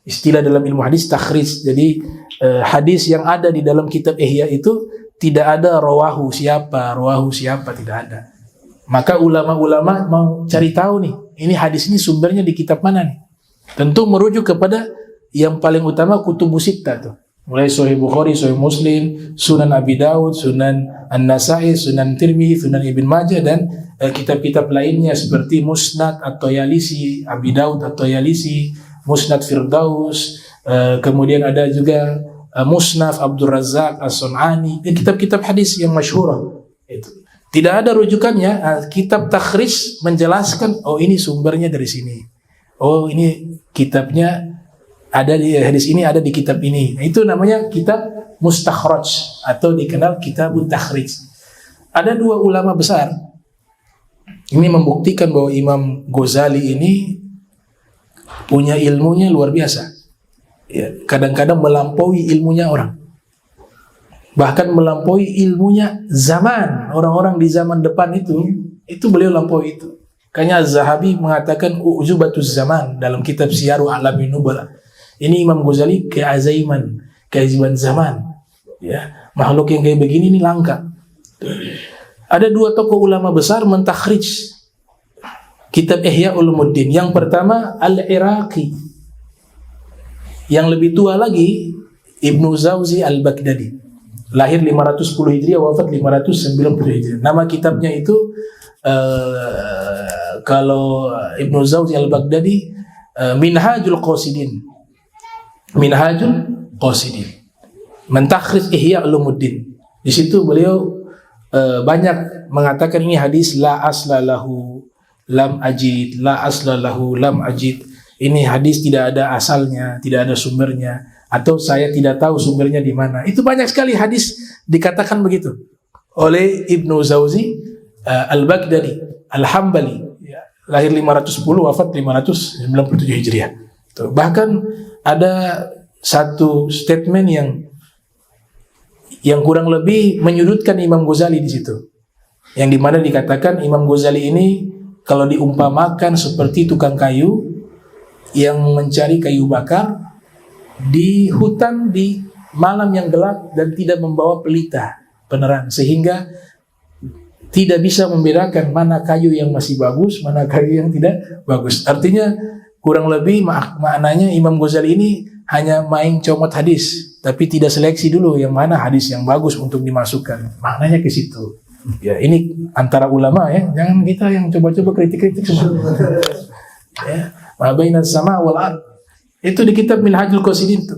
istilah dalam ilmu hadis takhrij. Jadi hadis yang ada di dalam kitab Ihya itu tidak ada rawahu siapa, tidak ada. Maka ulama-ulama mau cari tahu nih, ini hadis ini sumbernya di kitab mana nih? Tentu merujuk kepada yang paling utama kutubus sittah tuh. Mulai Sahih Bukhari, Sahih Muslim, Sunan Abi Daud, Sunan An-Nasai, Sunan Tirmidzi, Sunan Ibn Majah, dan kitab-kitab lainnya seperti Musnad At-Tayalisi, Abi Daud At-Tayalisi, Musnad Firdaus, kemudian ada juga Musnaf Abdul Razak As-Sun'ani, kitab-kitab hadis yang masyhur. Itu tidak ada rujukannya. Kitab takhrij menjelaskan, oh ini sumbernya dari sini, oh ini kitabnya ada di hadis ini, ada di kitab ini. Nah, itu namanya kitab mustakhraj atau dikenal kitabut takhrij. Ada dua ulama besar. Ini membuktikan bahwa Imam Ghazali ini punya ilmunya luar biasa. Ya, kadang-kadang melampaui ilmunya orang. Bahkan melampaui ilmunya zaman. Orang-orang di zaman depan itu beliau lampaui itu. Kayaknya Az-Zahabi mengatakan ujubatuz zaman dalam kitab Syiaru A'lamin Nubala. Ini Imam Ghazali keajaiban zaman. Ya, makhluk yang kayak begini ini langka. Ada dua tokoh ulama besar mentakhrij kitab Ihya Ulumuddin. Yang pertama Al-Iraqi. Yang lebih tua lagi Ibnu Zawzi Al-Baghdadi. Lahir 510 Hijriah, wafat 590 Hijriah. Nama kitabnya itu kalau Ibnu Zawzi Al-Baghdadi Minhajul Qasidin. Minhajul Qasidin. Mentakhrij Ihya Ulumuddin. Di situ beliau banyak mengatakan ini hadis la asla lahu lam ajid, la asla lahu lam ajid. Ini hadis tidak ada asalnya, tidak ada sumbernya, atau saya tidak tahu sumbernya di mana. Itu banyak sekali hadis dikatakan begitu oleh Ibnu Zawzi Al-Baghdadi Al-Hambali, ya, lahir 510, wafat 597 Hijriah. Tuh, bahkan ada satu statement yang kurang lebih menyudutkan Imam Ghazali di situ. yang dimana dikatakan Imam Ghazali ini kalau diumpamakan seperti tukang kayu yang mencari kayu bakar di hutan di malam yang gelap dan tidak membawa pelita penerang, sehingga tidak bisa membedakan mana kayu yang masih bagus, mana kayu yang tidak bagus. Artinya kurang lebih maknanya Imam Ghazali ini hanya main comot hadis, tapi tidak seleksi dulu yang mana hadis yang bagus untuk dimasukkan. Maknanya ke situ. Ya, ini antara ulama ya, jangan kita yang coba-coba kritik-kritik semua. Ya, ma bainas sama wal ard. Itu di kitab Minhajul Qasidin itu.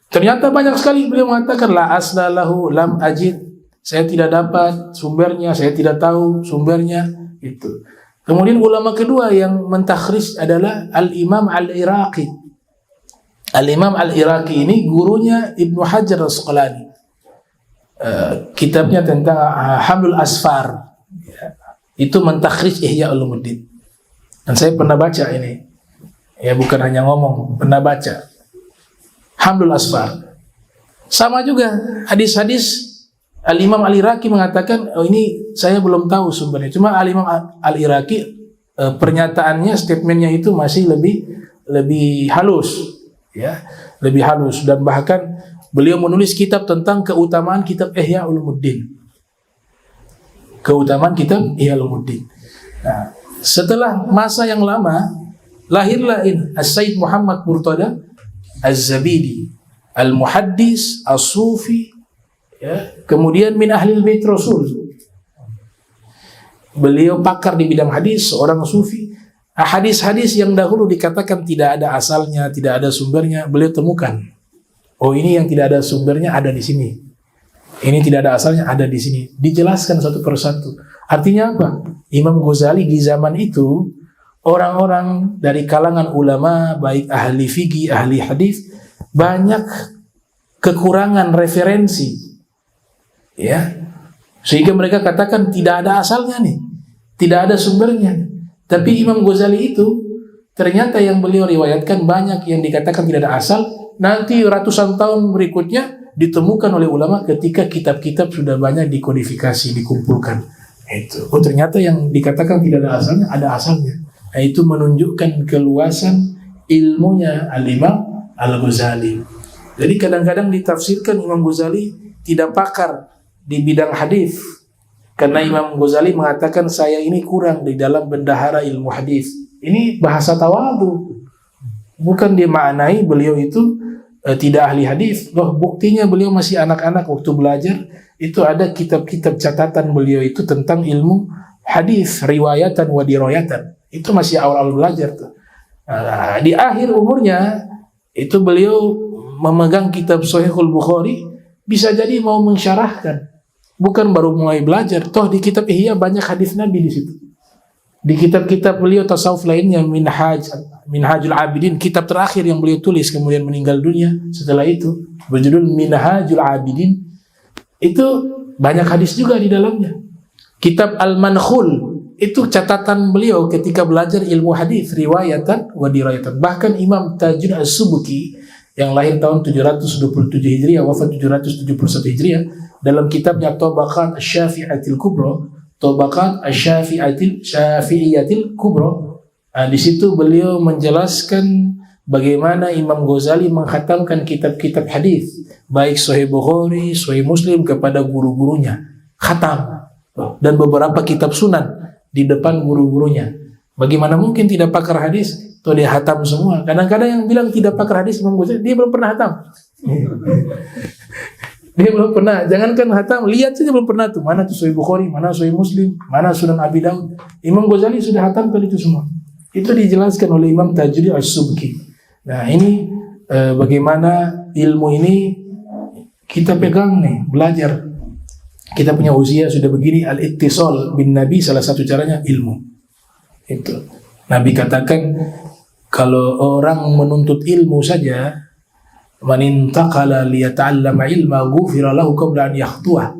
Ternyata banyak sekali beliau mengatakan la asla lahu lam ajid. Saya tidak dapat sumbernya, saya tidak tahu sumbernya itu. Kemudian ulama kedua yang mentakhrij adalah Al-Imam Al-Iraqi. Al-Imam Al-Iraqi ini gurunya Ibnu Hajar Al-Asqalani. Kitabnya tentang Hamlul Asfar, itu mentakhrij Ihya Ulumuddin. Dan saya pernah baca ini, ya bukan hanya ngomong, pernah baca Hamlul Asfar. Sama juga hadis-hadis Al-Imam Al-Iraqi mengatakan, oh ini saya belum tahu sumbernya. Cuma Al-Imam Al-Iraqi pernyataannya, statementnya itu masih lebih halus, ya, lebih halus, dan bahkan beliau menulis kitab tentang keutamaan kitab Ihya Ulumuddin. Keutamaan kitab Ihya Ulumuddin. Nah, setelah masa yang lama, lahirlah ini As-Sayyid Muhammad Murtada Az-Zabidi, Al-Muhaddis, As-Sufi, ya, kemudian min Ahlil Bait Rasul. Beliau pakar di bidang hadis, seorang sufi. Hadis-hadis yang dahulu dikatakan tidak ada asalnya, tidak ada sumbernya, beliau temukan. Oh, ini yang tidak ada sumbernya ada di sini. Ini tidak ada asalnya ada di sini. Dijelaskan satu persatu. Artinya apa? Imam Ghazali di zaman itu, orang-orang dari kalangan ulama, baik ahli fikih, ahli hadis, banyak kekurangan referensi. Ya. Sehingga mereka katakan tidak ada asalnya nih. Tidak ada sumbernya. Tapi Imam Ghazali itu ternyata yang beliau riwayatkan banyak yang dikatakan tidak ada asal. Nanti ratusan tahun berikutnya ditemukan oleh ulama ketika kitab-kitab sudah banyak dikodifikasi, dikumpulkan. Itu. Oh, ternyata yang dikatakan tidak ada asalnya, ada asalnya. Nah, itu menunjukkan keluasan ilmunya Al-Imam Al-Ghazali. Jadi kadang-kadang ditafsirkan Imam Ghazali tidak pakar di bidang hadis. Karena Imam Ghazali mengatakan saya ini kurang di dalam bendahara ilmu hadis. Ini bahasa tawadhu. Bukan dia maknai beliau itu tidak ahli hadis. Loh, buktinya beliau masih anak-anak waktu belajar, itu ada kitab-kitab catatan beliau itu tentang ilmu hadis, riwayatan wa dirayatan. Itu masih awal-awal belajar tuh. Di akhir umurnya itu beliau memegang kitab Sahihul Bukhari, bisa jadi mau mensyarahkan. Bukan baru mulai belajar. Toh di kitab Ihya banyak hadis Nabi di situ. Di kitab-kitab beliau tasawuf lainnya, Minhajul Abidin, kitab terakhir yang beliau tulis kemudian meninggal dunia setelah itu, berjudul Minhajul Abidin, itu banyak hadis juga di dalamnya. Kitab Al-Mankhul itu catatan beliau ketika belajar ilmu hadis, riwayatan wa dirayatan. Bahkan Imam Tajuddin As-Subki yang lahir tahun 727 Hijriah, wafat 771 Hijriah, dalam kitabnya Tabaqat Asy-Syafi'iyatil Kubra, Tabaqat Asy-Syafi'iyatil Kubra, di situ beliau menjelaskan bagaimana Imam Ghazali mengkhatamkan kitab-kitab hadis, baik Sahih Bukhari, Sahih Muslim kepada guru-gurunya, khatam, dan beberapa kitab sunan di depan guru-gurunya. Bagaimana mungkin tidak pakar hadis? Tuh dia hatam semua. Kadang-kadang yang bilang tidak pakar hadis Imam Ghazali, dia belum pernah hatam. Dia belum pernah. Jangankan hatam, lihat saja belum pernah tuh. Mana tuh Sahih Bukhari, mana Sahih Muslim, mana Sunan Abi Daud. Imam Ghazali sudah hatam kali itu semua. Itu dijelaskan oleh Imam Tajuddin As-Subki. Nah, ini bagaimana ilmu ini kita pegang nih, belajar. Kita punya usia sudah begini, al-ittisal bin Nabi, salah satu caranya ilmu. Itu. Nabi katakan, kalau orang menuntut ilmu saja, man intaqala liyata'allama ilma ghufira lahu qabla an yakhtuah.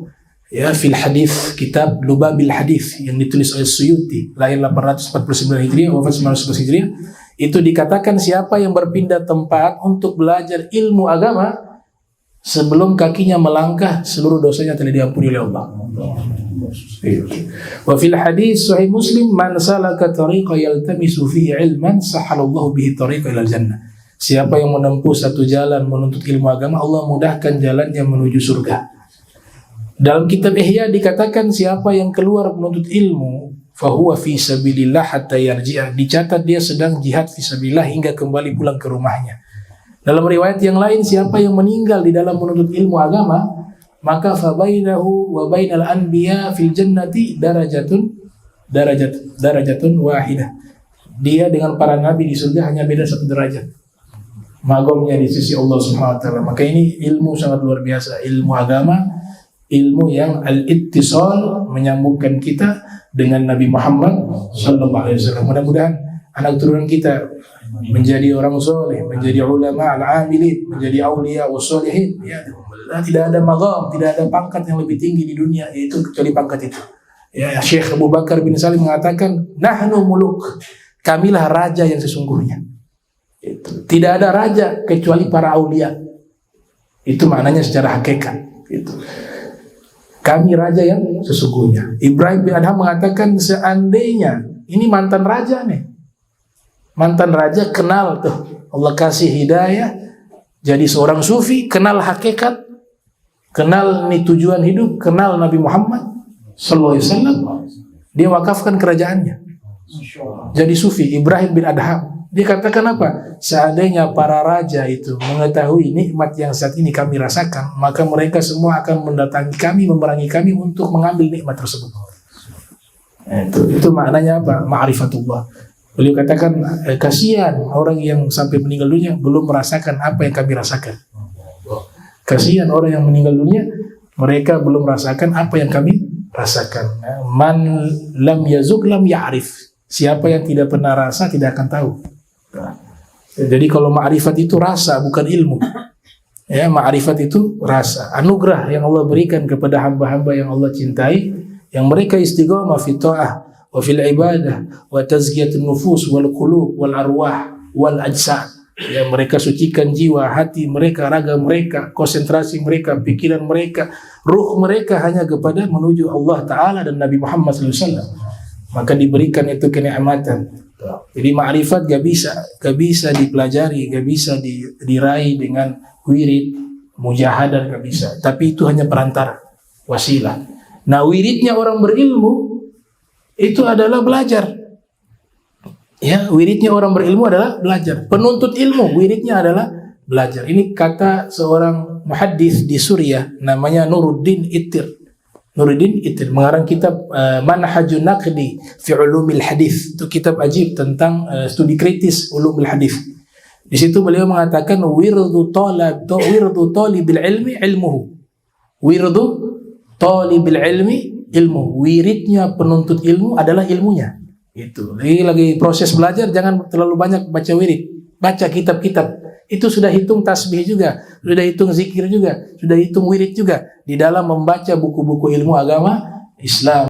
Ya, fil hadis, kitab Lubabil Hadis yang ditulis oleh Suyuti, lahir 849 Hijriah, wafat 911 Hijriah, itu dikatakan siapa yang berpindah tempat untuk belajar ilmu agama sebelum kakinya melangkah, seluruh dosanya telah diampuni oleh Allah. Wa fil hadis sahih Muslim, man salaka tariqa yaltamisu fihi ilman sahalallahu bihi tariqa ilal jannah. Siapa yang menempuh satu jalan menuntut ilmu agama, Allah mudahkan jalannya menuju surga. Dalam kitab Ihya dikatakan siapa yang keluar menuntut ilmu, fahuwa fi sabilillah hatta yarji'a. Dicatat dia sedang jihad fi sabilillah hingga kembali pulang ke rumahnya. Dalam riwayat yang lain, siapa yang meninggal di dalam menuntut ilmu agama, maka fabainahu wa bainal anbiya fil jannati darajatun wahidah. Dia dengan para nabi di surga hanya beda satu derajat magomnya di sisi Allah Subhanahu wa taala. Maka ini ilmu sangat luar biasa, ilmu agama, ilmu yang al-ittisal, menyambungkan kita dengan Nabi Muhammad sallallahu alaihi wasallam. Mudah-mudahan anak turunan kita menjadi orang soleh, menjadi ulama al-amilin, menjadi aulia wassolihin. Ya, tidak ada magam, tidak ada pangkat yang lebih tinggi di dunia yaitu kecuali pangkat itu. Ya, Syekh Abu Bakar bin Salim mengatakan, nahnu muluk, kamilah raja yang sesungguhnya. Itu. Tidak ada raja kecuali para aulia. Itu maknanya secara hakikat. Itu. Kami raja yang sesungguhnya. Ibrahim bin Adham mengatakan, seandainya ini mantan raja nih, mantan raja kenal tuh, Allah kasih hidayah, jadi seorang sufi, kenal hakikat, kenal nih tujuan hidup, kenal Nabi Muhammad sallallahu alaihi wasallam, dia wakafkan kerajaannya jadi sufi. Ibrahim bin Adham, dia katakan apa? Seandainya para raja itu mengetahui nikmat yang saat ini kami rasakan, maka mereka semua akan mendatangi kami, memerangi kami untuk mengambil nikmat tersebut. Itu maknanya apa? Ma'rifatullah. Beliau katakan, kasihan orang yang sampai meninggal dunia belum merasakan apa yang kami rasakan. Kasihan orang yang meninggal dunia, mereka belum merasakan apa yang kami rasakan. Man lam yazuk lam ya'rif. Siapa yang tidak pernah rasa tidak akan tahu. Jadi kalau ma'rifat itu rasa, bukan ilmu. Ya, ma'rifat itu rasa, anugerah yang Allah berikan kepada hamba-hamba yang Allah cintai, yang mereka istiqamah fi ta'ah wa fil ibadah wa tazkiyatun nufus wal qulub wal arwah wal ajsad. Ya, mereka sucikan jiwa, hati mereka, raga mereka, konsentrasi mereka, pikiran mereka, ruh mereka hanya kepada menuju Allah Ta'ala dan Nabi Muhammad SAW. Maka diberikan itu kenikmatan. Jadi ma'rifat gak bisa dipelajari, gak bisa diraih dengan wirid, mujahadah, gak bisa. Tapi itu hanya perantara, wasilah. Nah, wiridnya orang berilmu itu adalah belajar. Ya, wiridnya orang berilmu adalah belajar. Penuntut ilmu, wiridnya adalah belajar. Ini kata seorang muhaddis di Suriah, namanya Nuruddin Ittir. Nuruddin Ittir mengarang kitab Manhajun Naqdi fi Ulumil Hadis. Itu kitab ajib tentang studi kritis ulumul hadis. Di situ beliau mengatakan wirdu talibil ilmi ilmuhu. Wirdu talibil ilmi ilmu. Wiridnya penuntut ilmu adalah ilmunya. Itu. Lagi proses belajar, jangan terlalu banyak baca wirid. Baca kitab-kitab. Itu sudah hitung tasbih juga, sudah hitung zikir juga, sudah hitung wirid juga di dalam membaca buku-buku ilmu agama Islam.